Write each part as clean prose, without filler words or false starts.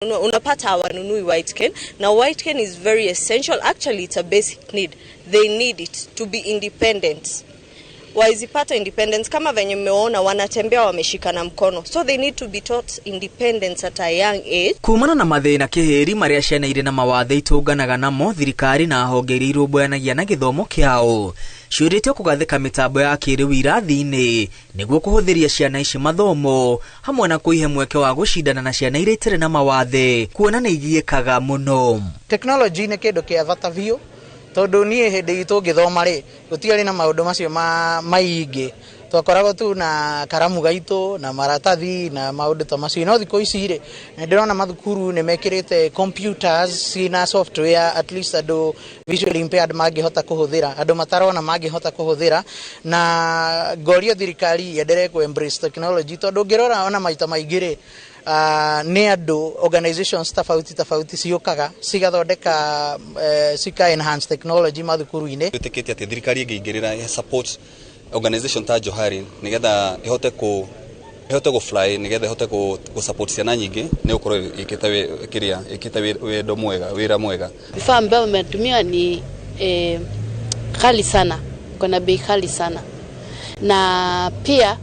Unapata hawanunui white cane. Now white cane is very essential. Actually, it's a basic need. They need it to be independent. Waizipata independence kama venye mmeona wanatembea wameshikana mkono. So they need to be taught independence at a young age. Kumana na mathina kiheri maria ciana ire na mawathe itunganaga namo thirikari na honge iria irũmbũyanagia na githomo kĩao ciũrĩtio kũgathĩka mĩtambo ya kĩrĩu irathi-inĩ nĩguo kũhũthĩria ciana ici mathomo hamwe na kũihe mweke wa gũcindana na ciana iria itarĩ na mawathe kuona nĩ igiĩkaga mũno. Technology nĩ kĩndũ kĩa bata biũ tondu nie hindi itu ngithoma ri gutiari na maundu macio maingi twakoragwo tu na karamu gaitu na maratathi na maundu ta macio no thiko ici ri ndirona mathukuru ni mekirite computers sina software at least andu visually impaired mangihota kuhuthira andu matarona mangihota kuhuthira na gorio thirikari yendere ku embrace technology tondu ngirora ona maita maingi ri ni andu organizations tofauti ciukaga cigathondeka cika enhance technology mathukuru-ini. Tutikite ati thirikari ingĩingĩrĩra support organization ta Johari nigetha ihote go fly nigetha ihote go support ciana nyingi ni ukorwo ikita wendo mwega wira mwega. Vifaa ambavyo vimetumia ni ghali sana, kuna bei ghali sana, na pia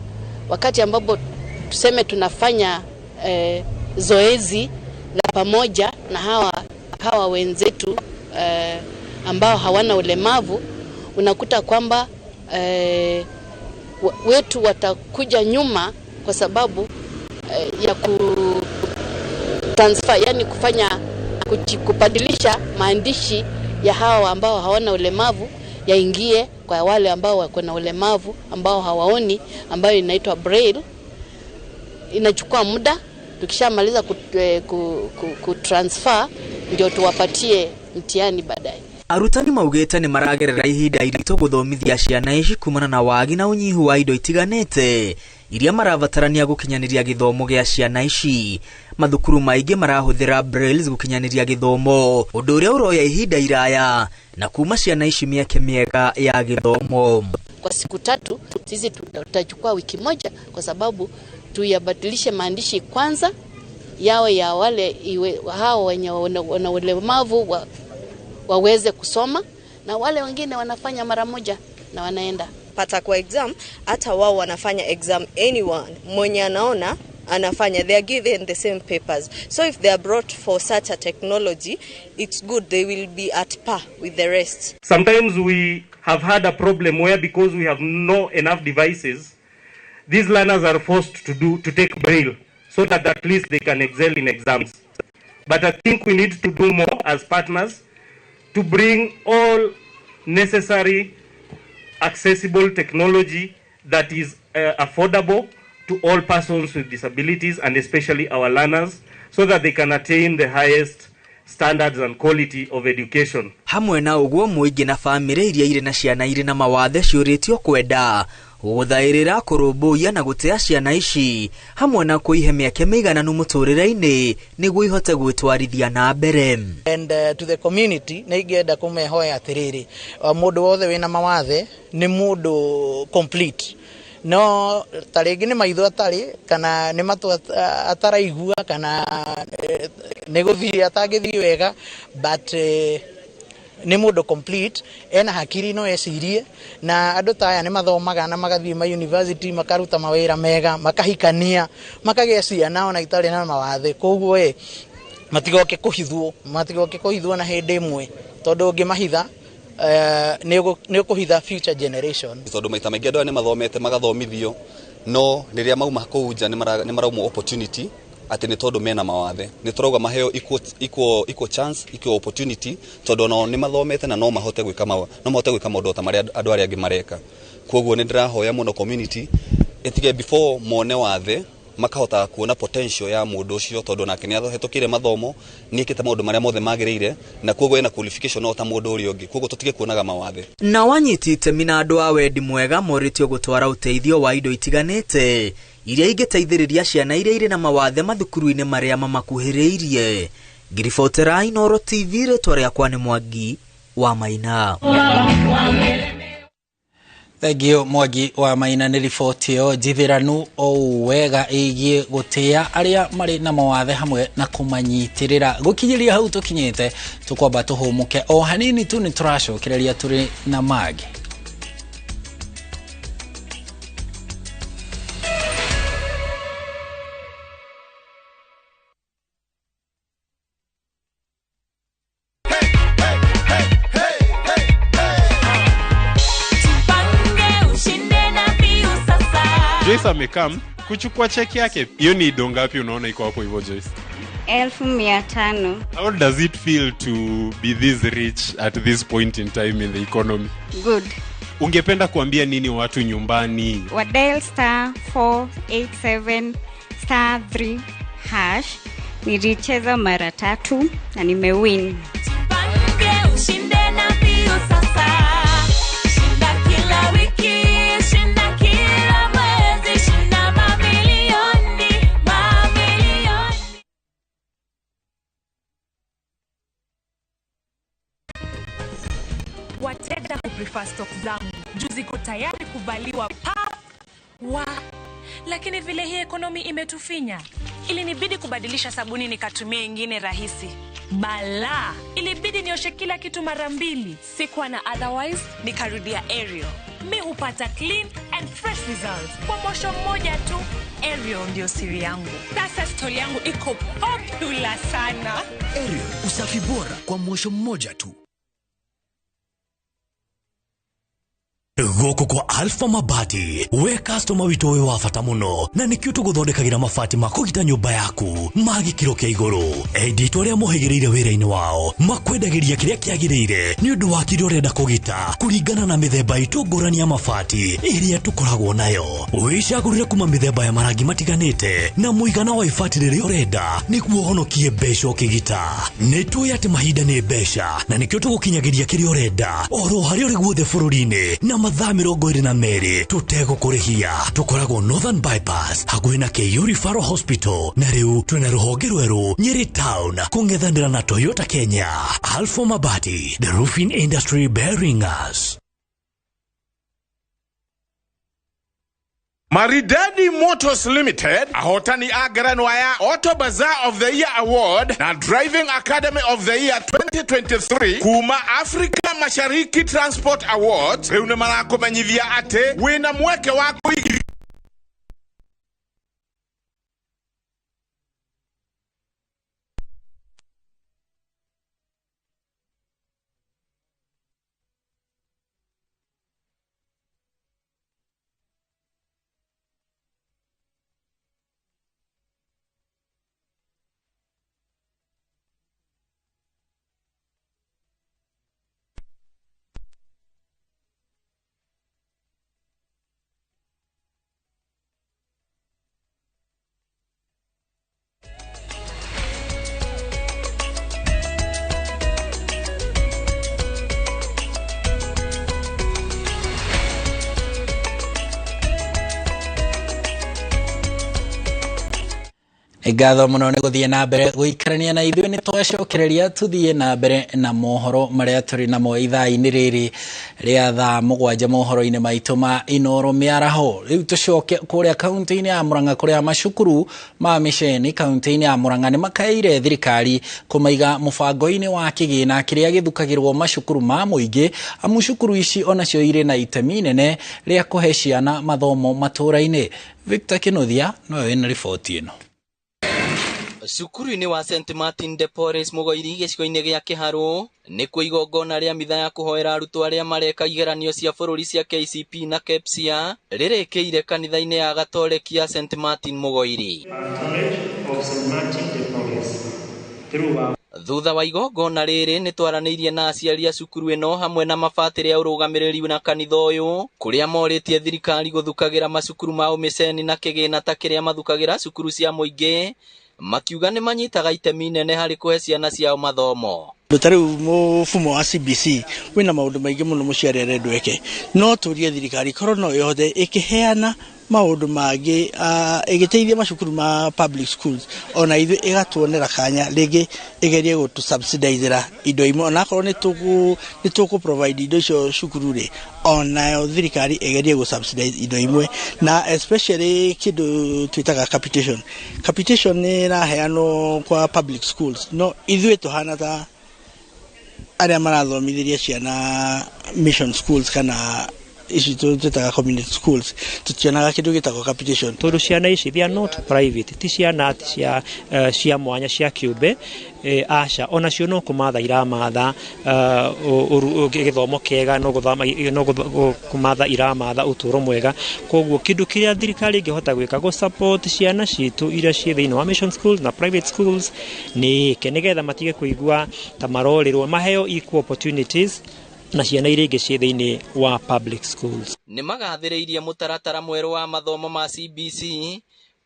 wakati ambapo tuseme tunafanya zoezi la pamoja na hawa wenzetu ambao hawana ulemavu, unakuta kwamba wetu watakuja nyuma kwa sababu ya transfer, yani kubadilisha maandishi ya hawa ambao hawana ulemavu yaingie kwa wale ambao wako na ulemavu ambao hawaoni, ambayo inaitwa braille. Inachukua muda, tukishamaliza kutransfer ndio tuwapatie mtihani baadaye. Arutani maugĩte nĩ maragerera ihinda iritũ gũthomithia ciana ici kumana na wagi na ũnyihu wa indo itiganĩte iria marabatarania gũkinyanĩria gĩthomo gĩa ciana ici. Mathukuru maingĩ marahũthĩra braille gũkinyanĩria gĩthomo, ũndũ ũrĩa ũroya ihinda iraya na kuma ciana ici mĩeke mĩega ya gĩthomo. Kwa siku 3 sisi tutachukua wiki moja kwa sababu tuyabadilishe maandishi kwanza yawe ya wale hao wenye wana ulemavu waweze kusoma, na wale wengine wanafanya mara moja na wanaenda pata kwa exam. Hata wao wanafanya exam, anyone mwenye anaona anafanya, they are given the same papers. So if they are brought for such a technology, it's good, they will be at par with the rest. Sometimes we have had a problem where because we have no enough devices, these learners are forced to take braille so that at least they can excel in exams. But I think we need to do more as partners to bring all necessary accessible technology that is affordable to all persons with disabilities and especially our learners, so that they can attain the highest standards and quality of education. Hamwe na ũguo mũingĩ na famĩrĩ iria irĩ na ciana irĩ na mawathe ciũrĩtio kwenda gũthaĩrĩra kũrũmbũiya na gũtea ciana ici hamwe na kũihe mĩeke mĩigananu mũtũrĩre-inĩ nĩguo ihote gwĩtwarithia na mbere. And to the community nĩ ingĩenda kũmehoya atĩrĩrĩ, mũndũ wothe wĩna mawathe nĩ mũndũ complete. No tarĩngĩ nĩ maitho atarĩ kana nĩ matũ ataraigua kana nĩ gũthiĩ atangĩthiĩ wega, but nĩ mũndũ complete, ena hakiri no ecirie, na andũ ta aya nĩ mathomaga na magathiĩ ma university makaruta mawĩra mega, makahikania, makagĩa ciana ona itarĩ na mawathe. Koguo matigoke kũhithwo na hĩndĩ ĩmwe, tondũ ũngĩmahitha nĩ ũkũhitha future generation. Tondũ maita maingĩ andũ nĩ mathomete magathomithio, no rĩrĩa mauma kũu nja nĩ marauma opportunity ati nĩ tondũ mena mawathe. Nĩ tũrauga maheo equal chance, equal opportunity, tondũ no nĩ mathomete na no mahote gwĩka maũndũ ta marĩa andũ arĩa angĩ mareka. Koguo nĩ ndĩrahoya mũno community etige before mone wathe makahota kuona potential ya mũndũ ũcio, tondũ nake nĩ ahetũkire mathomo, nĩ ekĩte maũndũ marĩa mothe magĩrĩire, na koguo ena qualification o ta mũndũ ũrĩa ũngĩ. Koguo tũtige kuonaga mawathe. Na wanyiti itemi na andũ a wendi mwega moritio gũtwara ũteithio wa indo itiganĩte iria ingĩteithĩrĩria ciana iria irĩ na mawathe mathukuru-inĩ marĩa mamakuhĩrĩirie. Ngiribotera Inooro TV, rĩtwa rĩakwa nĩ Mwangi wa Maina. Thegio Mwangi wa Maina nĩ riboti ĩyo njithĩranu o wega ĩgiĩ gũtĩa arĩa marĩ na mawathe hamwe na kũmanyitĩrĩra. Gũkinyĩria hau tũkinyĩte tũkwamba tũhũmũke o hanini tu nĩ tũracokereria tũrĩ na mangĩ. Joyce amekam kuchukua cheki yake. Hiyo ni donga ngapi unaona iko hapo hivyo Joyce? 1500. How does it feel to be this rich at this point in time in the economy? Good. Ungependa kuambia nini watu nyumbani? Wa dial *487 *3#. Nilicheza mara 3 na nimewin. Wateja kuprefer stock zangu. Juzi ko tayari kuvaliwa lakini vile hii ekonomi imetufinya, ilinibidi kubadilisha sabuni nikatumia ingine rahisi. Bala, ilibidi nioshe kila kitu mara 2. Sikuwa na otherwise, nikarudia Ariel. Mi hupata clean and fresh results kwa mwosho mmoja tu. Ariel ndio siri yangu. Sasa story yangu iko popular sana. Ariel, usafi bora kwa mwosho mmoja tu. Goko kwa Alpha Mabati, we customer wito we wafata muno na nikio tuguthondekagira mabati makugita nyumba yaku magikiro kia iguru. Edito ria mohegereire wira-ini wao makwendagiria kiria kiagirire ni undu wa kiria urenda kugita kuringana na mithemba itu ngurani ya mabati iria tukoragwo nayo. Wicagurire kuma mithemba ya marangi matiganite na muigana wa ibati riria urenda niguo honokie mbeca ukigita. Nituoya ati mahinda ni mbeca na nikio tugukinyagiria kiria urenda oro haria uri guothe bururi-ini na mathaa 22 tutego kurihia. Tukoragwo Northern Bypass hakuhi na KU Referral Hospital na riu twina ruhonge rweru Nyeri Town kungethanira na Toyota Kenya. Alpha Mabati, the roofing industry bearing us. Maridadi Motors Limited ahotani agaranwa ya Auto Bazaar of the Year Award na Driving Academy of the Year 2023 kuma Africa Mashariki Transport Awards. Reune marako manyithia ate wina mweke wako Ngatho muno ni guthie na mbere guikarania na ithuĩ ni twacokereria tuthie na mbere na mohoro maria turi na mo ithaa-inĩ rĩrĩ rĩa thaa 7 mohoro-inĩ maitũ ma Inoro Mĩaraho. Rĩu tucoke kũrĩa kaunti-inĩ ya Murang'a kũrĩa macukuru ma mĩceni kaunti-inĩ ya Murang'a nĩ makaire thirikari kũmaiga mũbango-inĩ wa kĩgĩna kĩrĩa gĩthukagĩrwo macukuru ma mũingĩ, amu cukuru ici onacio irĩ na itemi nene rĩa kũhe ciana mathomo matũra-inĩ. Victor Kinuthia nowe wĩna riboti ĩno. Cukuru-inĩ wa St Martin de Porres Mugoiri gĩcigo-inĩ gĩa Kĩharũ nĩ kuo igongona rĩa mitha ya kũhoera arutwo arĩa mareka igeranio cia bũrũri cia KCP na KPSEA rĩrĩkĩire kanitha-inĩ ya Gatoleki ya St Martin Mugoiri. Thutha wa igongona rĩrĩ nĩ twaranĩirie na aciari a cukuru ĩno hamwe na mabatĩrĩ ya ũrũgamĩrĩri na kanitha ũyũ kũrĩa morĩtie thirikari gũthukagĩra macukuru ma ũmĩceni na kĩgĩna ta kĩrĩa mathukagĩra cukuru cia mũingĩ, makiuga nĩ manyitaga itemi nene harĩ kũhe ciana ciao mathomo. Rĩu mũfumo wa CBC wĩna maũndũ maingĩ mũno mũciari arendwo eke, no tũrie thirikari korwo no ĩhothe ĩkĩheana maundu mangĩ ĩgĩteithia macukuru ma public schools ona ithuĩ ĩgatuonera kanya rĩngĩ ĩgerie gũtũ-subsidize indo imwe onakorwo nĩ tũkũ provide indo icio cukuru rĩ onayo thirikari ĩgerie gũ-subsidize indo imwe na especially kĩndũ twĩtaga capitation nĩ ĩraheanwo kwa public schools no ithuĩ tũhana ta arĩa marathomithĩria ciana mission schools kana ici twĩtaga community schools tutionaga kĩndũ gĩtagwo capitation tondũ ciana ici they are not private ti ciana cia mwanya cia kĩũmbe aca onacio no kũmatha iramatha gĩthomo kĩega no kũmatha iramatha ũtũũro mwega koguo kĩndũ kĩrĩa thirikari ĩngĩhota gwĩka go support ciana citũ iria ciĩ thĩinĩ wa mission schools na private schools nĩgetha matige kũigua ta marorĩrwo maheo equal opportunities na ciana iria ingĩ ciĩ thĩinĩ wa public schools. Nĩ magathĩrĩirie mũtaratara mwerũ wa mathomo ma CBC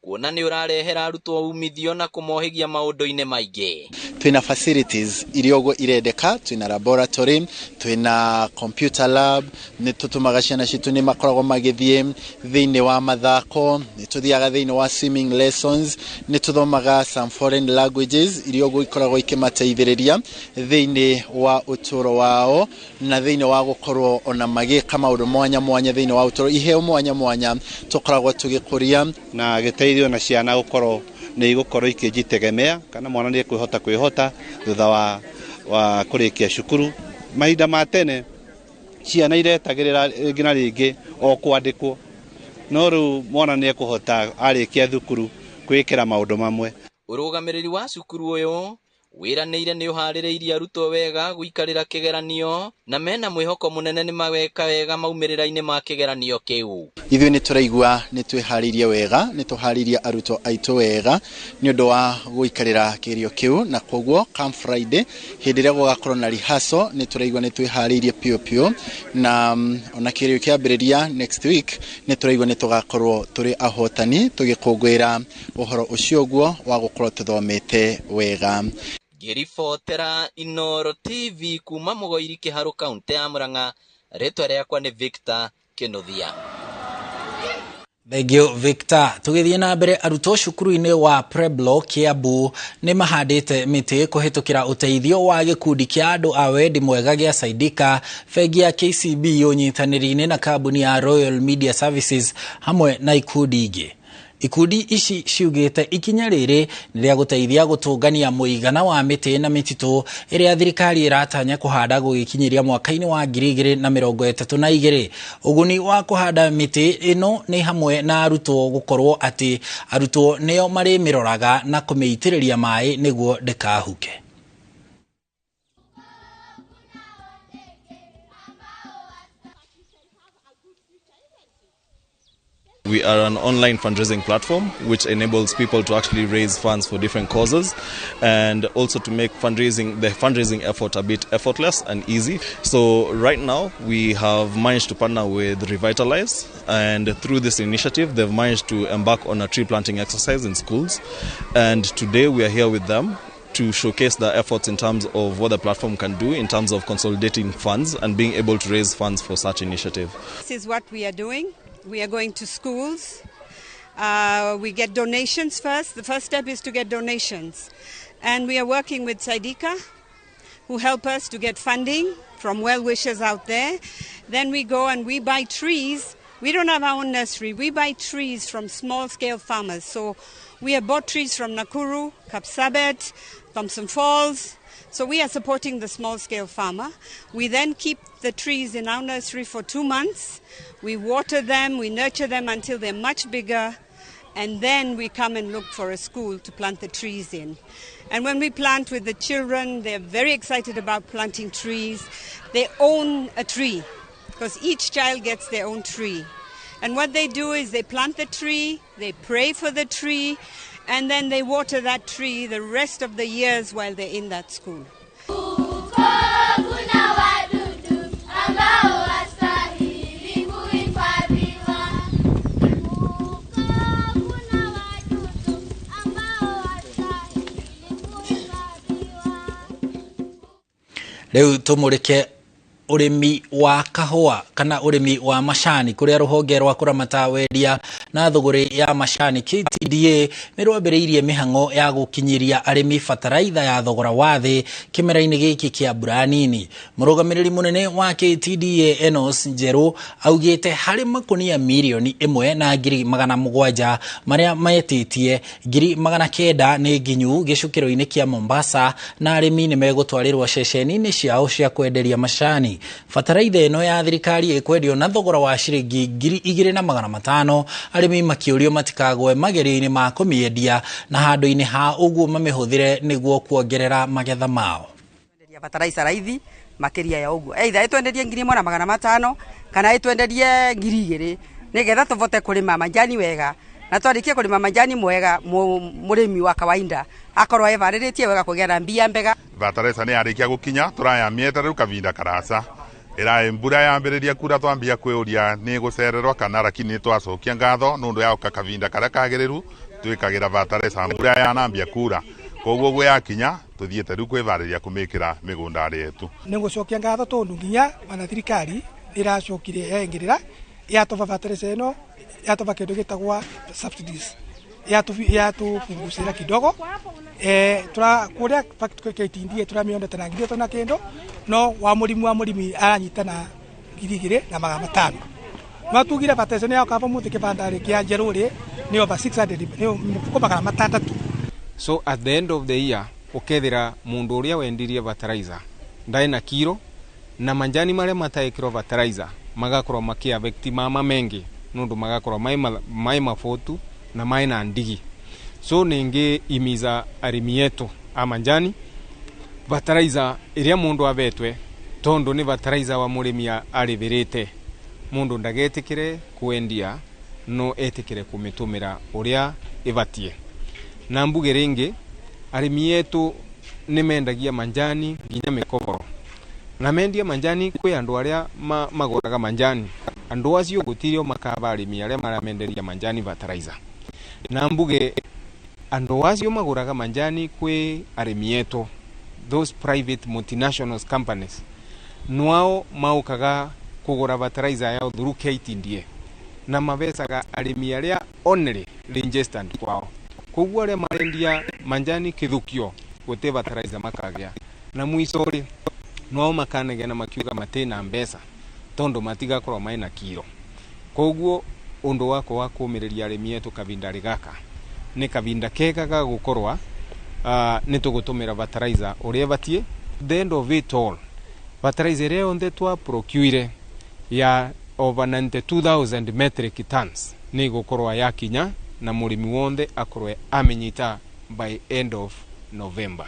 kuona nĩ ũrarehera arutwo umithio na kũmohĩgia maũndũ-inĩ maingĩ. Twina facilities iria ũguo irendeka, twina laboratory, twina computer lab, nĩ tũtũmaga ciana citũ nĩ makoragwo magĩthiĩ thĩinĩ wa mathako, nĩ tũthiaga thĩinĩ wa swimming lessons, nĩ tũthomaga some foreign languages iria ũguo ikoragwo ikĩmateithĩrĩria thĩinĩ wa ũtũũro wao na thĩinĩ wa gũkorwo ona magĩka maũndũ mwanya mwanya thĩinĩ wa ũtũũro, iheo mwanya mwanya tũkoragwo tũgĩkũria na gĩteithio na ciana gũkorwo nĩ igũkorwo ikĩjitegemea kana mwana nĩ kwĩhota thutha wa kũrĩkia cukuru. Mahinda ma tene ciana iretagĩrĩra rĩngĩ na rĩngĩ o kwandĩkwo no rĩu mwana nĩ ekũhota arĩkia thukuru kwĩkĩra maũndũ mamwe. Ũrũgamĩrĩri wa cukuru ũyũ wiranĩire nĩ ũharĩrĩirie arutwo wega gũikarĩra kĩgeranio na mena mwĩhoko mũnene nĩ mageka wega maumĩrĩra-inĩ ma kĩgeranio kĩu. Ithuĩ nĩ tũraigua nĩ twĩharĩirie wega, nĩ tũharĩirie arutwo aitũ wega nĩ ũndũ wa gũikarĩra kĩgerio kĩu na koguo come Friday hĩndĩ ĩrĩa gũgakorwo na rehearsal nĩ tũraigua nĩ twĩharĩirie piũ na ona kĩgerio kĩambĩrĩria next week nĩ tũraigua nĩ tũgakorwo tũrĩ ahotani tũgĩkũngũĩra ũhoro ũcio ũguo wa gũkorwo tũthomete wega. Ngĩribotera Inooro TV kuma Mũgoiri Kĩharũ kaunti ya Murang'a, rĩtwa rĩakwa nĩ Victor Kĩnuthia. Thengio Victor, tugithie na mbere arutwo cukuru-inĩ wa Preblo Kiambu nĩ mahandĩte mĩtĩ kũhĩtũkĩra ũteithio wa gĩkundi kĩa andũ a wendi mwega gĩa Saidika, bengi ya KCB ũnyitanĩri-inĩ na kambuni ya Royal Media Services hamwe na ikundi ingĩ. Ikundi ici ciugĩte ikinya rĩrĩ nĩ rĩa gũteithia gũtũngania mũigana wa mĩtĩ na mĩtitũ ĩrĩa thirikari ĩratanya kũhanda gũgĩkinyĩria mwaka-inĩ wa 2032. Ũguni wa kũhanda mĩtĩ ĩno nĩ hamwe na arutwo gũkorwo atĩ arutwo nĩo marĩmĩroraga na kũmĩitĩrĩria maĩ nĩguo ndĩkahuke. We are an online fundraising platform which enables people to actually raise funds for different causes and also to make the fundraising effort a bit effortless and easy. So right now we have managed to partner with Revitalize, and through this initiative they've managed to embark on a tree planting exercise in schools, and today we are here with them to showcase the efforts in terms of what the platform can do in terms of consolidating funds and being able to raise funds for such initiative. This is what we are doing. We are going to schools. We get donations first. The first step is to get donations. And we are working with Saidika, who help us to get funding from well-wishers out there. Then we go and we buy trees. We don't have our own nursery. We buy trees from small-scale farmers. So we have bought trees from Nakuru, Kapsabet, Thompson Falls. So we are supporting the small-scale farmer. We then keep the trees in our nursery for 2 months. We water them, we nurture them until they're much bigger, and then we come and look for a school to plant the trees in. And when we plant with the children, they're very excited about planting trees. They own a tree, because each child gets their own tree. And what they do is they plant the tree, they pray for the tree, and then they water that tree the rest of the years while they're in that school. Rĩu tũmũrĩke urimi wa kahua kana urimi wa macani kuria ruhonge rwa kuramata wendia na thogori ya macani KTDA nirwambiriirie mihango ya gukinyiria arimi bataraitha ya thogora wa thi kimera-ini giki kia mbura nini. Murugamiriri munene wa KTDA Enos Njeru augite hari makunia milioni 1,700 maria mayetitie 900 ni nginyu gicukiro-ini kia Mombasa na arimi ni megutwarirwo ceceni-ini ciao cia kwenderia macani. Bataraitha ino ya thirikari ikwendio na thogora wa ciringi 2,500 arimi makiurio matikagwe magerio-ini ma kumiendia na handu-ini ha uguo mamihuthire niguo kuongerera magetha mao. Bataraitha raithi makiria ya uguo either itwenderie 1,500 kana itwenderie 2,000 nigetha tuvote kurima majani wega na twarikie kurima majani mwega murimi wa kawaida akorwo evariritie wega kugera mbia mbega. Bataraitha ni arikia gukinya turaya mieta riu kavinda karasa ira mbura yambiriria kura twambia kwiuria ni gucererwa kana lakini twacokia ngatho nundu ya kavinda karia kagiriru twikagira bataraitha mbura yanambia kura koguo gwe yakinya tuthiete riu kwivariria kumikira migundari yetu ni gucokia ngatho tondu nginya wana thirikari iracokire yengirira yatova bataraitha ino yatova kindu gitagwa subsidies yatupunguzira kidogo tura kuria KTDA turamionda tana ngiri tona kendo no wa murimi aranyitana 2,500 no tugire bataraitha ya kava muthi kibandari kia Njeruri ni over 600 ni mfuko matatu. So at the end of the year ukethira mundu uria wendirie bataraitha ndai na kiro na manjani maria mataikiro bataraitha magakorwo makia affect mama mengi nundu magakorwo mai mafotu na mai na ndigi. So ninge imiza arimi yetu amanjani bataraitha iria mundu abetwe tondu ni bataraitha wa murimi arivirite mundu ndagetikire kuendia no etikire kumitumira uria ivatie. Na mbuge ringi arimi yetu nimendagia manjani nginya mikoboro na mendia manjani kwi andu aria maguraga manjani andu acio gutirio makaba arimi aria maramenderia manjani bataraitha na mbuge andu acio maguraga manjani kwi arimi yetu those private multinational companies nwao maukaga kugura bataraitha yao through KTDA na mavesaga arimi aria only registered kwao koguo aria marendia manjani kithukio guti bataraitha makagia na mwisori nwao makanegena makiuga matena mbesa tondu matigakorwo mai na kiro. Koguo undu wako wa kumiriria arimi yetu kavinda rigaka ni kavinda kega ga gukorwa ni tugutumira bataraitha uria batie. The end of it all bataraitha iria onde twa procure ya over 92,000 metric tons ni gukorwa yakinya na murimi wonde akorwe amenyita by end of November.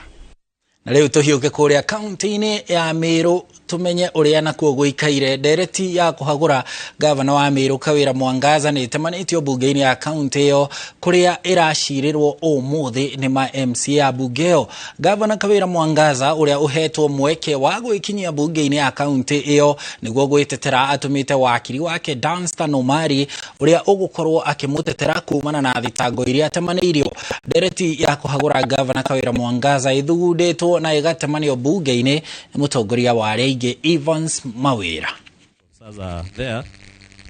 Na leo tuhiuke kuria kaunti-ini ya Meru tumenye uria nakuo guikaire. Ndereti ya kuhagura gavana wa Meru Kawira Mwangaza ni temanitio bunge-ini ya kaunti iyo kuria iracirirwo umuthi ni ma MC ya bunge iyo. Gavana Kawira Mwangaza uria uhetwo mweke wa gwikinyia bunge-ini ya kaunti iyo niguo gwitetera atumite wakiri wake Danstan Omari uria ugukorwo akimutetera kumana na thitango iria temaneirio. Ndereti ya kuhagura gavana Kawira Mwangaza ithugundetwo na igatemanio bunge-ini mutongoria wa Reige Evans Mawira. There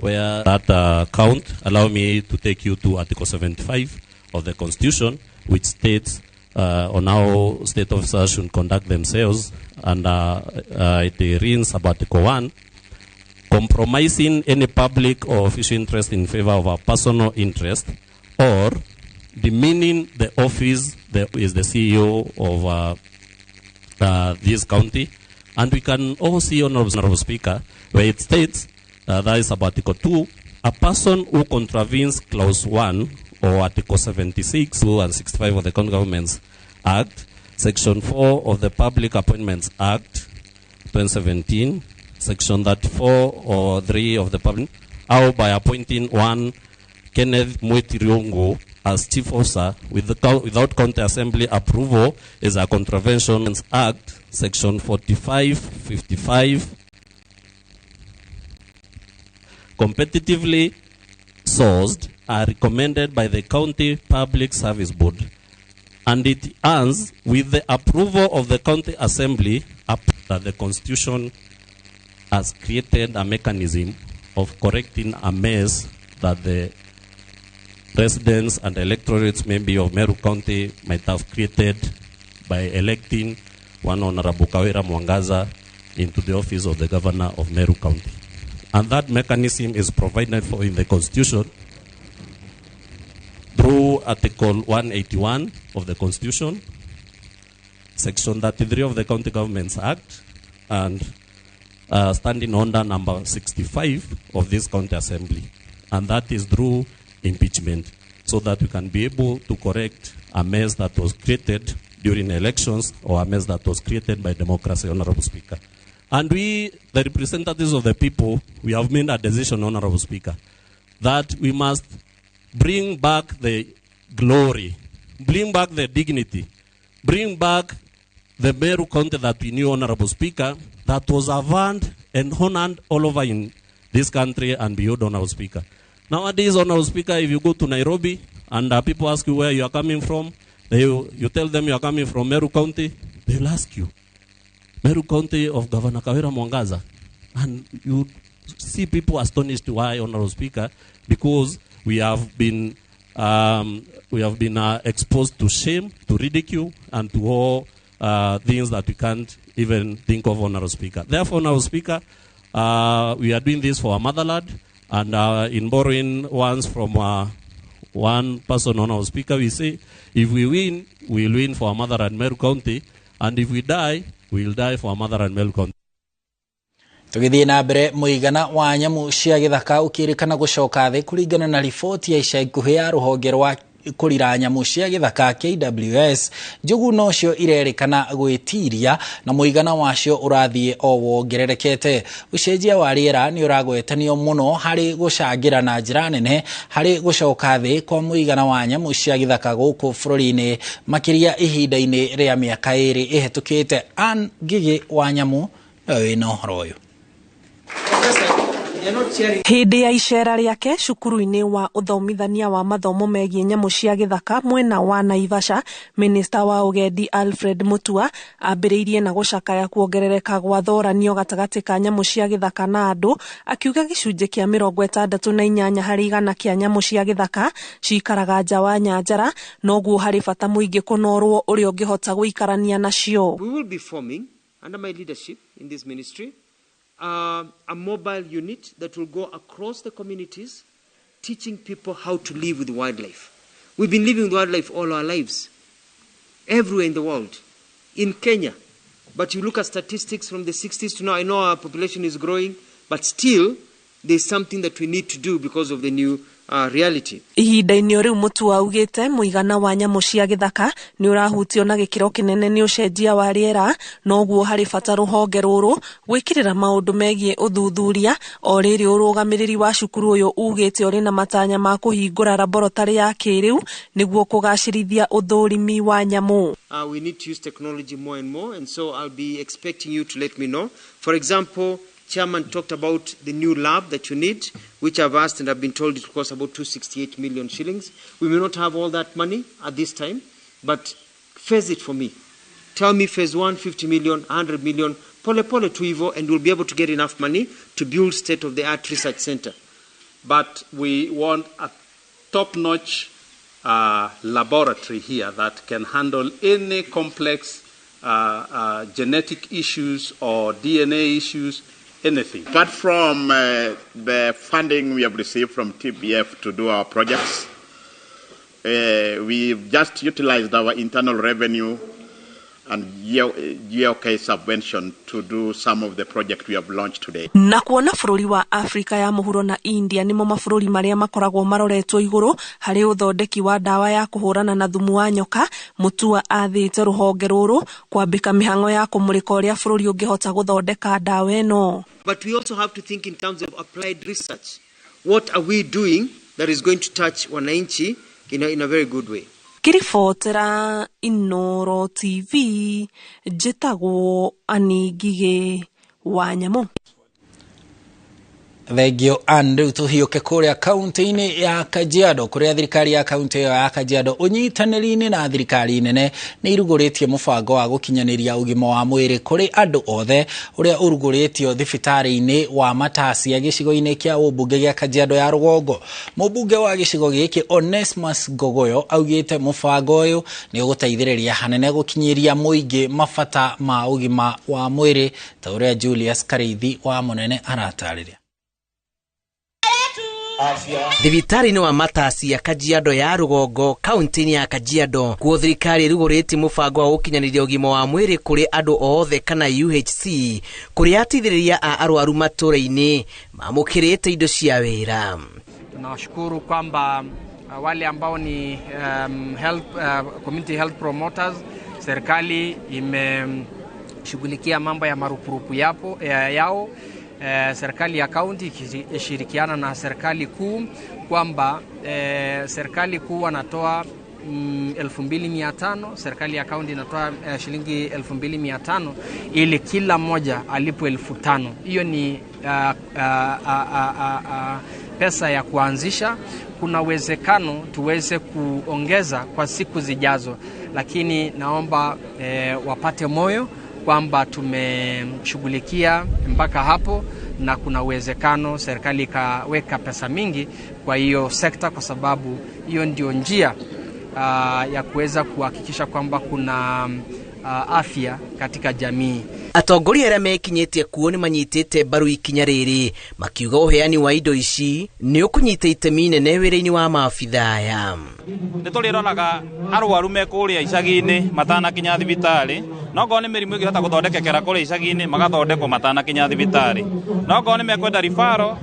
where that count, allow me to take you to Article 75 of the Constitution, which states on how state officers should conduct themselves, and it reads about Article 1, compromising any public or official interest in favor of a personal interest or demeaning the office that is the CEO of this county. And we can also see, Honorable Speaker, where it states, that is about Article 2, a person who contravenes Clause 1 or Article 76 and 65 of the County Governments Act, Section 4 of the Public Appointments Act 2017, Section 34 or 3 of the Public, or by appointing one Kenneth Mwetiriongo as Chief Officer without County Assembly approval is a Contravention Act, Section 45, 55. Competitively sourced are recommended by the County Public Service Board, and it ends with the approval of the County Assembly up that the Constitution has created a mechanism of correcting a mess that the residents and electorates maybe of Meru County might have created by electing one Honorable Kawira Mwangaza into the office of the governor of Meru County. And that mechanism is provided for in the Constitution through Article 181 of the Constitution, Section 33 of the County Governments Act, and Standing Order number 65 of this County Assembly. And that is through impeachment, so that we can be able to correct a mess that was created during elections or a mess that was created by democracy, Honorable Speaker. And we, the representatives of the people, we have made a decision, Honorable Speaker, that we must bring back the glory, bring back the dignity, bring back the Meru County that we knew, Honorable Speaker, that was avowed and honored all over in this country and beyond, Honorable Speaker. Nowadays, Honorable Speaker, if you go to Nairobi and people ask you where you are coming from, you tell them you are coming from Meru County, they will ask you, Meru County of Governor Kawira Mwangaza. And you see people astonished why, Honorable Speaker, because we have been exposed to shame, to ridicule, and to all things that we can't even think of, Honorable Speaker. Therefore, Honorable Speaker, we are doing this for our motherland, and in borrowing ones from one person, Honorable Speaker, we say, if we win, we'll win for our motherland, Meru County, and if we die, we'll die for our motherland, Meru County. Tugithie na mbere muigana wa nyamu cia githaka ukirikana gucoka thi kuringana na riboti ya ica ikuhi ya ruhonge rwa kurira nyamu cia githaka KWS. Njugu nocio irerikana gwitiria na muigana wacio urathie o wongererekete. Ucenjia wa riera ni uragwetanio muno hari gucangira na njira nene hari gucoka thi kwa muigana wa nyamu cia githaka guku bururi-ini makiria ihinda-ini ria miaka iri ihetukite. An Ngigi wa nyamu wina uhoro uyu. Hindi ya icera riake cukuru-ini wa uthomithania wa mathomo megie nyamu cia githaka mwena wa Naivasha, Minister wa ugendi Alfred Mutua ambiriirie na gucakaya kuongerereka gwa thoranio gatagati ka nyamu cia githaka na andu, akiuga gicunji kia 68 hari 100 kia nyamu cia githaka cikaraga nja wa nyanjara, noguo hari bata muingi kunorwo uria ungihota guikarania nacio. We will be forming under my leadership in this ministry a mobile unit that will go across the communities, teaching people how to live with wildlife. We've been living with wildlife all our lives, everywhere in the world, in Kenya. But you look at statistics from the 60s to now, I know our population is growing, but still there's something that we need to do because of the new reality. Ihinda-ini riu Mutua augite muigana wa nyamu cia githaka ni urahutio na gikiro kinene ni ucenjia wa riera, noguo hari bata ruhonge ruru gwikirira maundu megie uthuthuria o riri urugamiriri wa cukuru uyu ugite uri na matanya ma kuhingura laboratory ya kiriu niguo kugacirithia uthurimi wa nyamu. We need to use technology more and more, and so I'll be expecting you to let me know. For example, Chairman talked about the new lab that you need, which I've asked and I've been told it costs about 268 million shillings. We may not have all that money at this time, but phase it for me. Tell me phase 1, 50 million, 100 million, pole pole to Ivo, and we'll be able to get enough money to build state-of-the-art research center. But we want a top-notch laboratory here that can handle any complex genetic issues or DNA issues, anything. Apart from the funding we have received from TBF to do our projects, we've just utilized our internal revenue and GOK subvention to do some of the projects we have launched today. Na kuona bururi wa Afrika ya muhuro na India nimo mabururi maria makoragwo maroretwo iguru hari uthondeki wa dawa ya kuhurana na thumu wa nyoka. Mutua athite ruhonge ruru kwambika mihango ya kumurika uria bururi ungihota guthondeka dawa eno. But we also have to think in terms of applied research. What are we doing that is going to touch wananchi in a very good way? Kiribotera Inoro TV, njitagwo Ani Ngigi wa nyamu. Thegio Andrew tuhiuke kuria kaunti-ini ya Kajiado kuria thirikari ya kaunti ya Kajiado unyitanĩri-inĩ na thirikari nene nĩ irugũrĩtie mũbango wa gũkinyanĩria ũgima wa mwĩrĩ kũrĩ andũ othe ũrĩa ũrugũrĩtio thibitarĩ-inĩ wa Matasia gĩcigo-inĩ kĩa ũmbunge gĩa Kajiado ya Rũgongo. Mũmbunge wa gĩcigo gĩkĩ Onesmus Gogoyo augĩte mũbango ũyũ nĩ ũgũteithĩrĩria hanene gũkinyĩria mũingĩ mabata ma ũgima wa mwĩrĩ ta ũrĩa Julius Kareithi wa Munene aratarĩria. Thibitari-inĩ wa Matasia Kajiado ya Rũgongo kaunti-inĩ ya Kajiado kuo thirikari ĩrugũrĩtie mũbango wa gũkinyanĩria ũgima wa mwĩrĩ kũrĩ andũ othe kana UHC kũrĩa ateithĩrĩria a arwaru matũra-inĩ mamũkĩrĩte indo cia wĩra. Tunashukuru kwamba wale ambao ni community health promoters, serikali imeshughulikia mambo ya marupurupu yao. Serikali ya kaunti ikishirikiana na serikali kuu kwamba serikali kuu wanatoa 2,500, serikali ya kaunti inatoa shilingi 2,500 ili kila mmoja alipwe 5,000. Hiyo ni pesa ya kuanzisha. Kuna uwezekano tuweze kuongeza kwa siku zijazo, lakini naomba wapate moyo kwamba tumeshughulikia mpaka hapo na kuna uwezekano serikali ikaweka pesa mingi kwa hiyo sekta, kwa sababu hiyo ndio njia ya kuweza kuhakikisha kwamba kuna afya katika jamii. Atongoria arĩa mekinyĩtie kuo nĩ manyitĩte mbaru ikinya rĩrĩ makiuga ũheani wa indo ici nĩ ũkũnyita itemi inene wĩra-inĩ wa maabitha aya. Nĩ tũrĩroraga arwaru me kũrĩa icagi-inĩ matanakinya thibitarĩ, no ngorwo nĩ mĩrimũ ĩngĩhota gũthondekekera kũrĩa icagi-inĩ magathondekwo matanakinya thibitarĩ, no ngorwo nĩ mekwenda referral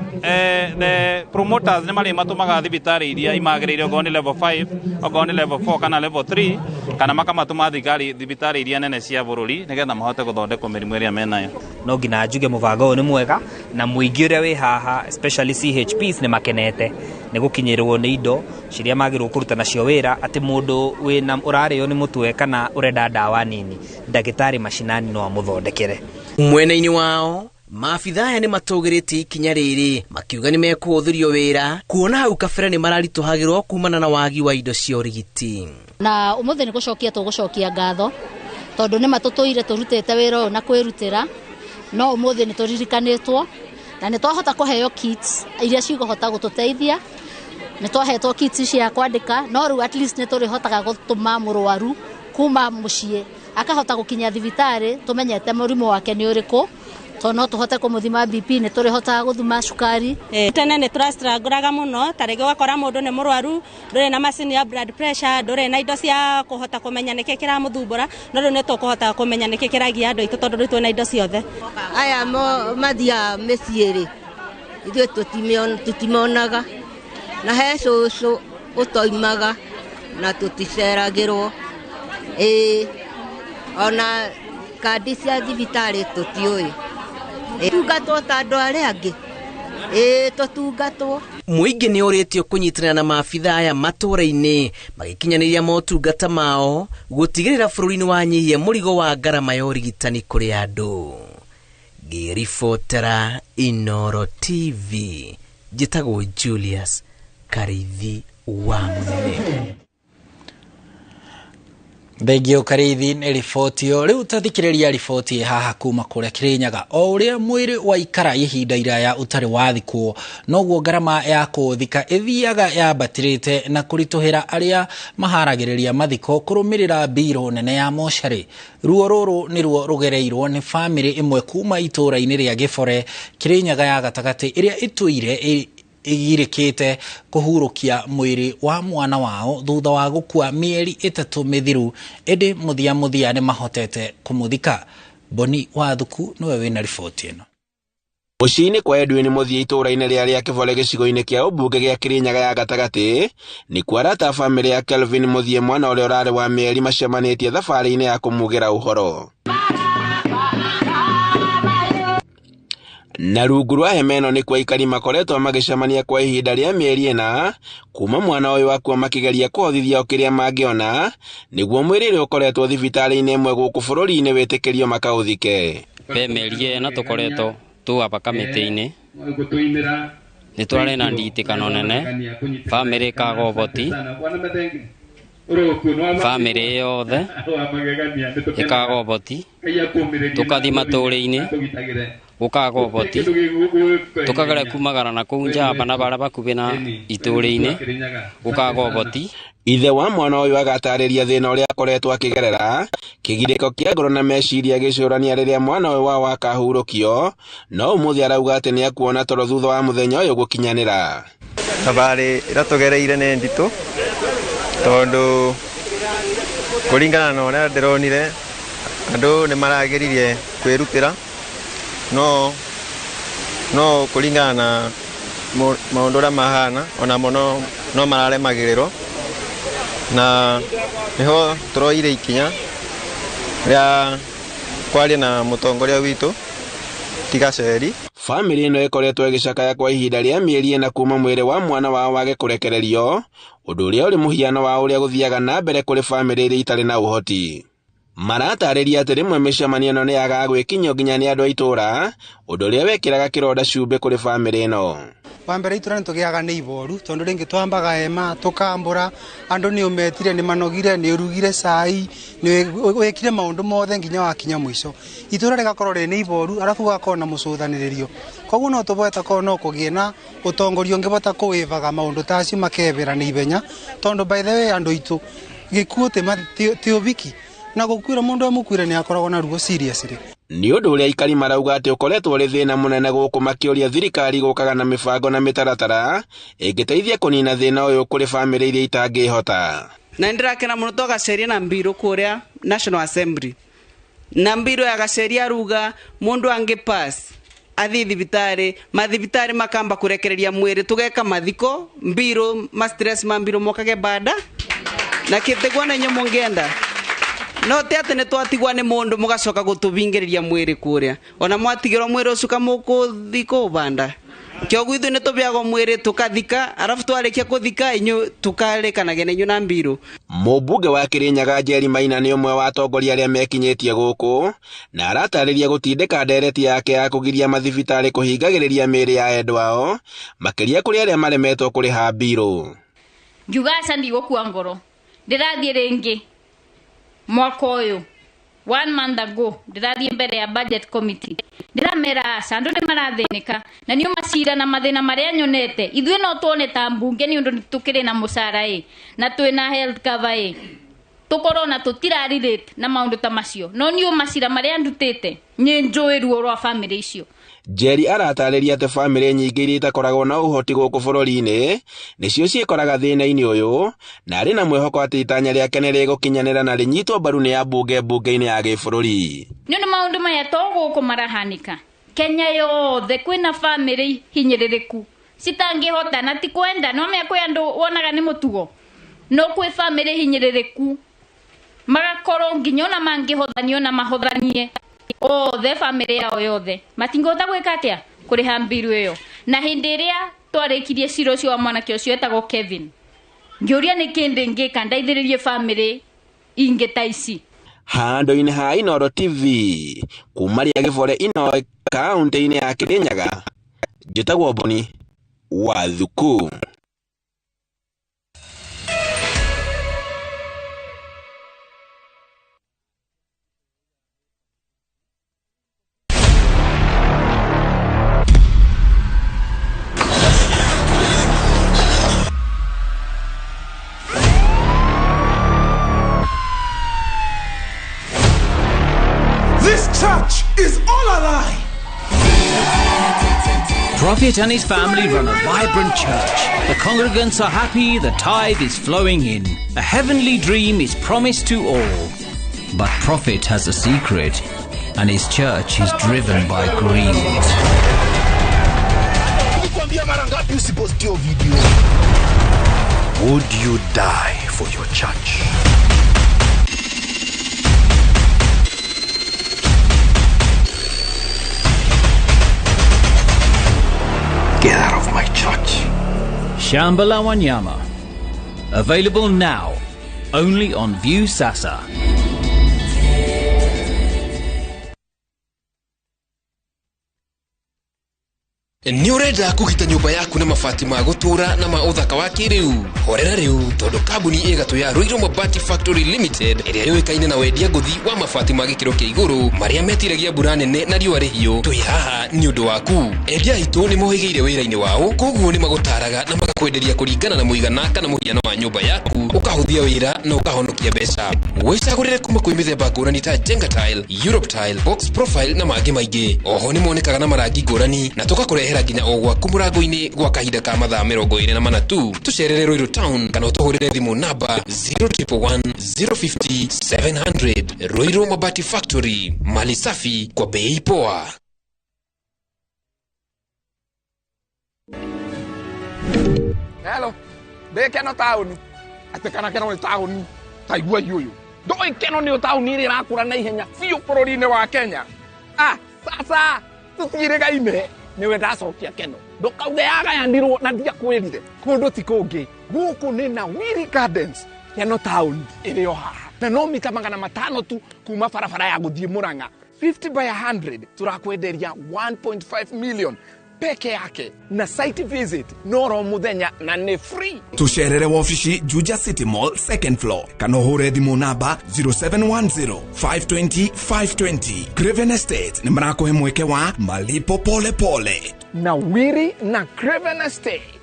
the promoters nĩ marĩ matũmaga thibitarĩ iria imagĩrĩire ngorwo nĩ level 5 ngorwo nĩ level 4 kana level 3 kana makamatũma thibitarĩ iria nene cia bũrũri nĩgetha mahote gũthondekwo mĩrimũ ĩrĩa menayo. No ngina njuge mũbango ũyũ nĩ mwega na mũingĩ ũrĩa wĩ haha especially CHPs nĩ makenete nĩ gũkinyĩrwo nĩ indo ciria magĩrĩirwo kũruta nacio wĩra, atĩ mũndũ wĩna ũrarĩo nĩ mũtwe kana ũrenda ndawa nini, ndagĩtarĩ mashinani no amũthondekere. Mwena-inĩ wao maabitha aya nĩ matũgĩrĩte ikinya rĩrĩ makiuga nĩ mekũhũthĩrio wĩra kuona hau kabere nĩ mararitũhagĩrwo kumana na wagi wa indo cia ũrigiti. Na ũmũthĩ nĩ gũcokia tũgũcokia ngatho tondũ nĩ matũtũire tũrutĩte wĩra ũyũ na kwĩrutĩra, no ũmũthĩ nĩ tũririkanĩtwo na nĩ twahota kũheo kits iria cigũhota gũtũteithia. Nĩ twahetwo kits cia kwandĩka, no rĩu at least nĩ tũrĩhotaga gũtũma mũrwaru kuma mũciĩ akahota gũkinya thibitarĩ tũmenyete mũrimũ wake nĩ ũrĩkũ, to no tũhote kũmũthima BP, nĩ tũrĩhotaga gũthima cukari. Tene nĩ tũrastrangũraga mũno, tarĩngĩ ũgakora mũndũ nĩ mũrwaru, ndũrĩ na macini ya blood pressure, ndũrĩ na indo cia kũhota kũmenya nĩkĩ kĩramũthumbũra, no rĩu nĩ tũkũhota kũmenya nĩkĩ kĩragia andũ aitũ tondũ rĩu twĩna indo ciothe. Aya mathiaga mĩciĩ-rĩ, ithuĩ tũtimonaga, na he cũcũ ũtoimaga na tũticeragĩrwo, ona kandi cia thibitarĩ tũtiũĩ. Tungatwo ta andũ arĩa angĩ, tũtungatwo. Mũingĩ nĩ ũrĩtio kũnyitanĩra na maabitha aya matũra-inĩ magĩkinyanĩria motungata mao gũtigĩrĩra bũrũri-inĩ wanyihia mũrigo wa ngarama ya ũrigitani kũrĩ andũ. Ngĩribotera Inooro TV, njĩtagwo Julius Kareithi wa Munene. Thegio Kareithi nĩ riboti yo. Rĩu tathikĩrĩria riboti haha kuma kũrĩa Kĩrĩnyaga. O ũrĩa mwĩrĩ waikara ihinda iraya ũtarĩ wathikwo, noguo ngarama ya kũthika ĩthiaga yambatĩrĩte na kũritũhĩra arĩa maharagĩrĩria mathiko kũrũmĩrĩra mbirũ nene ya mocarĩ. Ruo rũrũ nĩruo rũgereirwo nĩ bamĩrĩ ĩmwe kuma itũra-inĩ rĩa Gĩbore, Kĩrĩnyaga ya gatagatĩ, ĩrĩa ĩtũire igirĩkĩte kũhurũkia mwĩrĩ wa mwana wao thutha wa gũkua mĩeri 3 mĩthiru, ĩndĩ mũthia nĩ mahotete kũmũthika. Boni wa Thuku nĩwe wĩna riboti ĩno. Mũciĩ-inĩ kwa Edwin Mũthia itũra-inĩ rĩa Kĩbore gĩcigo-inĩ kĩa ũmbunge gĩa Kĩrĩnyaga ya gatagatĩ nĩ kwarata bamĩrĩ ya Kelvin Mũthia mwana ũrĩa ũrarĩ wa mĩeri macemanĩtie thabarĩ-inĩ ya kũmugĩra ũhoro. Na rungu rwa hema ĩno nĩkuo aikari makoretwo magĩcemania kwa ihinda rĩa mĩeri 4 kuma mwana ũyũ wakua makĩgeria kũhothithia kĩrĩa mangĩona nĩguo mwĩrĩ ũrĩa ũkoretwo thibitarĩ-inĩ ĩmwe gũkũ bũrũri-inĩ wĩtĩkĩrio makaũthike. Mĩeri 4 tũkoretwo tu hapa kamĩtĩ-inĩ nĩ twarĩ na nditikano nene bamĩrĩ ĩkaga ũhoti bamĩrĩ yothe ĩkaga ũhoti tũkathi matũũrĩ-inĩ gũkaga ũhoti tũkagera kumagara na kũu njamba na bara bakuhĩ na itũũrĩ-inĩ gũkaga ũhoti. Ithe wa mwana ũyũ agatarĩria thĩna ũrĩa akoretwo akĩgerera, kĩgirĩko kĩa ngoro na meciria gĩcũrania rĩrĩa mwana ũyũ wao akahurũkio, no ũmũthĩ arauga atĩ nĩ akuona toro thutha wa mũthenya ũyũ gũkinyanĩra. Thabarĩ ĩrĩa tũgereire nĩ nditũ tondũ kũringana na ũrĩa ndĩronire andũ nĩ marageririe kwĩrutĩra no kũringana na maũndũ ũrĩa mahana ona mũno no mararemagĩrĩrwo, na niho turoire ikinya rĩa kwaria na mũtongoria witũ Tigaceri. Famĩlĩ ĩno ĩkoretwo ĩgĩcakaya kwa ihinda rĩa mĩeri ĩna kuma mwĩrĩ wa mwana wao wage kũrekererio, ũndũ ũrĩa ũrĩ mũhiano wa ũrĩa gũthiaga na mbere kũrĩ famĩlĩ iria itarĩ na ũhoti. Maratarĩria atĩ rĩmwe mĩcemanio ĩno nĩ yagaga gwĩkinyio nginya nĩ andũ a itũũra, ũndũ ũrĩa wekĩraga kĩronda cumbĩ kũrĩ famĩlĩ ĩno. Wa mbere itũũra nĩ tũgĩaga nĩ iboru tondũ rĩngĩ twambaga hema tũkambũra, andũ nĩ ũmetire nĩ manogire nĩ ũrugire cai nĩ wĩkire maũndũ mothe nginya wakinya mũico. Itũũra rĩgakorwo rĩ iboru arabu gũgakorwo na mũcũthanĩrĩrio. Koguo no tũbota korwo no kũgĩe na ũtongoria ũngĩbota kũwĩvaga maũndũ ta acio makebera nĩ ibenya, tondũ by the way andũ aitũ gĩkuũ ti ũbiki na gũkuĩra mũndũ amũkuĩre nĩ akoragwo na ruo seriously. Nĩ ũndũ ũrĩa aikari marauga atĩ ũkoretwo ũrĩ thĩna mũnene gũkũ makĩũria thirikari gũkaga na mĩbango na mĩtaratara ĩngĩteithia kũnina thĩna ũyũ kũrĩ famĩlĩ iria itangĩhota. Na ndirakena mũno tũgaceria na mbirũ kũrĩa National Assembly, na mbirũ ya gaceria ruga mũndũ angĩ pass athi thibitarĩ makamba kũrekereria mwĩrĩ tũgeka mathiko mbirũ stress mbirũ mokage bada na kĩtegwa na nyomo ngenda no te atĩ nĩ twatigwa nĩ mũndũ mũgacoka gũtũbingĩrĩria mwĩrĩ kũrĩa ona mwatigĩrwo mwĩrĩ ũcio kamũkũthika banda kĩoguo ithuĩ nĩ tũbeagwo mwĩrĩ tũkathika arabu twarĩkia kũthika inyuĩ tũkarĩkanagia na inyuĩ na mbirũ. Mũmbunge wa Kĩrĩnyaga Njeri Maina nĩ ũmwe wa atongoria arĩa mekinyĩtie gũkũ na aratarĩria gũtindĩka ndereti yake ya kũgiria mathibitarĩ kũhingagĩrĩria mĩĩrĩ ya endwa ao makĩria kũrĩ arĩa maremetwo kũrĩha mbirũ. Ngiuga aca ndigũkua ngoro ndĩrathiĩ rĩngĩ mwaka ũyũ 1 month ago ndirathiĩ mbere ya budget committee ndiramera aca andũ nĩ marathĩnĩka na nĩo macira na mathĩna marĩa nyonete ithuĩ no tuone ta mbunge nĩ ũndũ nĩ tũkĩrĩ na mũcara na twĩna health cover tũkorwo na tũtirarelate na maũndũ ta macio no niũ macira marĩa ndutĩte nĩ njũĩ ruo rwa famĩlĩ icio. Njeri aratarĩria atĩ famĩlĩ nyingĩ iria itakoragwo na ũhoti gũkũ bũrũri-inĩ nĩcio ciĩkoraga thĩna-inĩ ũyũ na arĩ na mwĩhoko atĩ itanya rĩake nĩ rĩgũkinyanĩra na rĩnyitwo mbaru nĩ ambunge mbunge-inĩ ya gĩbũrũri. Nĩ maũndũ maya to gũkũ marahanĩka Kenya yothe kwĩna famĩlĩ hinyĩrĩrĩku citangĩhota na ti kwenda no mĩa kwĩ andũ wonaga nĩ mũtugo no kwĩ famĩlĩ hinyĩrĩrĩku magakorwo nginya ona mangĩhothanio na mahothanie othe famĩlĩ yao yothe matingĩhota gwĩka atĩa kũrĩha mbiru ĩyo. Na hĩndĩ ĩrĩa twarĩkirie cira ũcio wa mwanake ũcio etagwo Kevin ngĩũria nĩ kĩndĩ ngĩka ndaithĩrĩrie famĩlĩ ingĩ ta ici. Handũ-inĩ ha Inooro TV kuma rĩa Gĩbore ino kaunti-inĩ ya Kĩrĩnyaga njĩtagwo Boni wa Thuku. Church is all a lie. Prophet and his family run a vibrant church. The congregants are happy, the tithe is flowing in. A heavenly dream is promised to all. But Prophet has a secret, and his church is driven by greed. Would you die for your church? Get out of my church. Shambhala Wanyama. Available now, only on View Sasa. Ni urenda kugita nyumba yaku na mabati ma gutura na ma uthaka wa kiriu. Horera riu tondu kambuni igatu ya Ruiru Mabati Factory Limited iria yoikaine na wendia nguthi wa mabati ma gikiro kia iguru maria metiragia mbura nene na riua rihiu. Twi haha ni undu waku. Endia itu ni mohigeire wira-ini wao, koguo ni magutaraga na magakwenderia kuringana na muigana kana muhiano wa nyumba yaku, ukahuthia wira na ukahonokia mbeca. Wicagurire kuma kwi mithemba ngurani ta Jenga Tile, Europe Tile, Box Profile na mangi maingi. Oho ni monekaga na marangi ngurani na tugakurehera nginya ogwa kumurango-ini gwa kahinda ka mathaa 24 tu. Tucerere Ruiru Town kana utuhurire thimu namba 0111 050 700. Ruiru Mabati Factory, mali safi kwa bei poa. Hello, beke no tauni. Ate kana kena ni tauni. Taigua yuyu. Doi keno ni tauni iri rakura na ihenya. Fiu bururi-ini wa Kenya. Sasa tutire gaime. Niwe ndacokia keno. Ndukauge yagayanirwo na ndia kwirire. Kundu ti kungi. Guku ni na Wiri Gardens. Keno town iri o haha. Na no mita 500 tu kuma barabara ya guthie Murang'a. 50 by 100 turakwenderia 1.5 million peke yake na site visit noro muthenya na ni free. Tucerere wafici Juja City Mall second floor kana hure thimu namba 0710 520 520. Craven Estate ni mrakohe mweke wa malipo pole pole na Wiri na Craven Estate.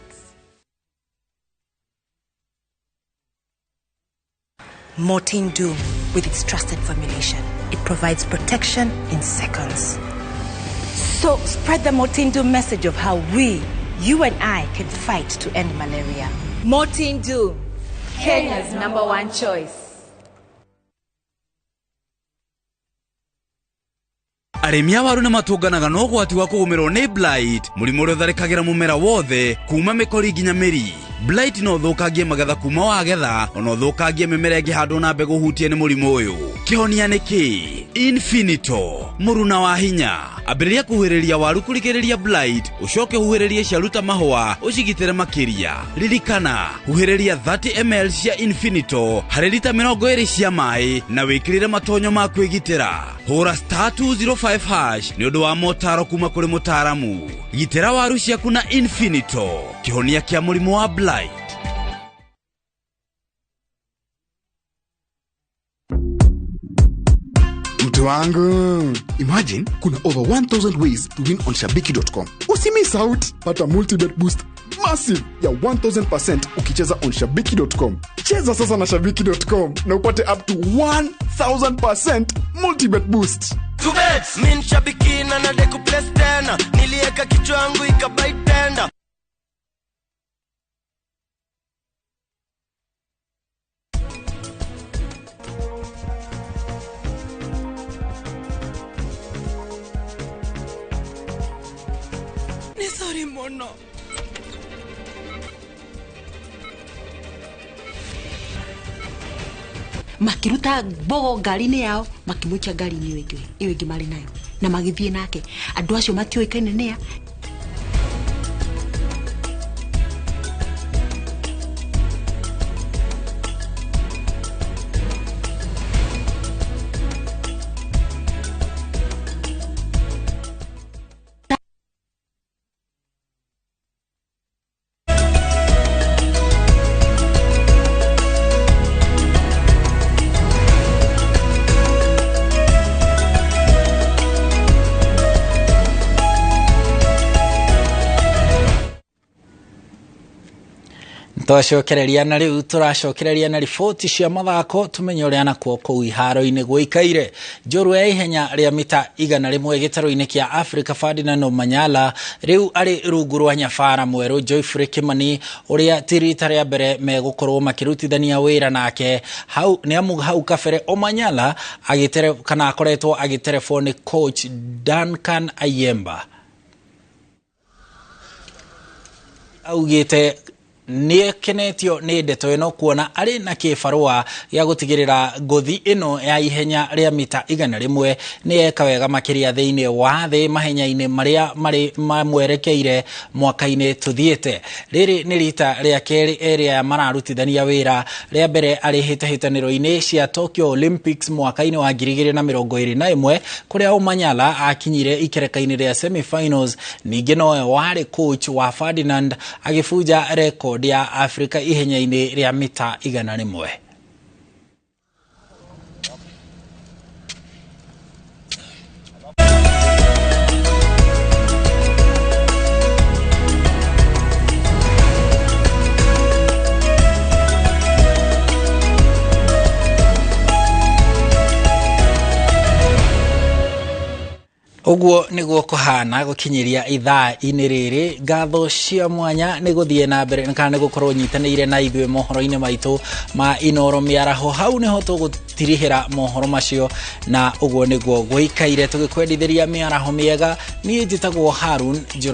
Mortein Doom, with its trusted formulation, it provides protection in seconds. So spread the Mortein Doom message of how we, you and I, can fight to end malaria. Mortein Doom, Kenya's #1 choice. Arĩmi a waru nĩ matũnganaga na ũgwati wa kũgũmĩrwo nĩ blight, mũrimũ ũrĩa ũtharĩkagĩra mũmera wothe kuma mĩkori nginya mĩri. Blight no ũthũkangie magetha kuma wagetha, ona ũthũkangie mĩmera ĩngĩhandwo na mbegũ hutie nĩ mũrimũ ũyũ. Kĩhonia nĩ kĩ? Infinito, mũruna wa hinya. Ambĩrĩria kuhĩrĩria waru kũrigĩrĩria blight, ũcoke huhĩrĩrie ciaruta mahũa, ũcigitĩre makĩria. Ririkana, huhĩrĩria 30 ml cia Infinito harĩ lita 20 cia maĩ na wĩkĩrĩre matonyo ma kwĩgitĩra. Hũra *205# nĩ ũndũ wa motaro kuma kũrĩ mũtaramu. Gitĩra waru ciaku na Infinito, kĩhonia kĩa mũrimũ wa blight. Mtu wangu, imagine kuna over 1000 ways to win on shabiki.com. Usimiss out, pata multi-bet boost massive ya 1000% ukicheza on shabiki.com. Cheza sasa na shabiki.com na upate up to 1000% multi-bet boost. Tubets, min shabiki na nadeku place tena. Nilieka kichwa yangu ikabai tenda. Ni sorry mono. Makiruta bogo ngari-inĩ yao makimũikia ngari-inĩ ĩyo ĩngĩ marĩ nayo na magĩthiĩ nake. Andũ acio matiũĩkaine nĩa. Twacokereria na riu turacokereria na riboti cia mathako tumenye uria nakuo kuu iharo-ini guikaire. Njorua ya ihenya ria mita 100 gitaro-ini kia Africa Ferdinand Omanyala riu ari rungu rwa nyabara mweru Joyfrey Kimani uria tirita ria mbere megukorwo makirutithania wira nake. Hau ni amu hau kabere Omanyala agitere kana akoretwo agiterefoni coach Duncan Ayemba augite nĩ kenetio nĩ ndeto ĩno kuona arĩ na kĩbarũa gĩa gũtigĩrĩra ngũthi ĩno ya ihenya rĩa mita 100 nĩ eka wega makĩria thĩinĩ wa thĩ mahenya-inĩ marĩa marĩ mamwerekeire mwaka-inĩ tũthiĩte. Rĩrĩ nĩ rita rĩa kerĩ ĩrĩa mararutithania wĩra, rĩa mbere arĩ hĩtahĩtanĩro-inĩ cia Tokyo Olympics mwaka-inĩ wa 2021 kũrĩa Omanyala akinyire ikereka-inĩ rĩa semi-finals. Ningĩ nowe warĩ coach wa Ferdinand agĩbunja rekodi ya Afrika ihenya-inĩ rĩa mita 100. Uguo niguo kuhana gukinyiria ithaa-inĩ rĩrĩ. Ngatho cia mwanya nĩ gũthiĩ na mbere kana nĩ gũkorwo nyitanĩire na ithuĩ mohoro-inĩ maitũ ma Inoro Mĩaraho. Hau nĩho tũgũtirihĩra mohoro macio, na uguo niguo gũikaire tũgĩkwendithĩria mĩaraho mĩega. Niĩ njĩtagwo Harun Njoro.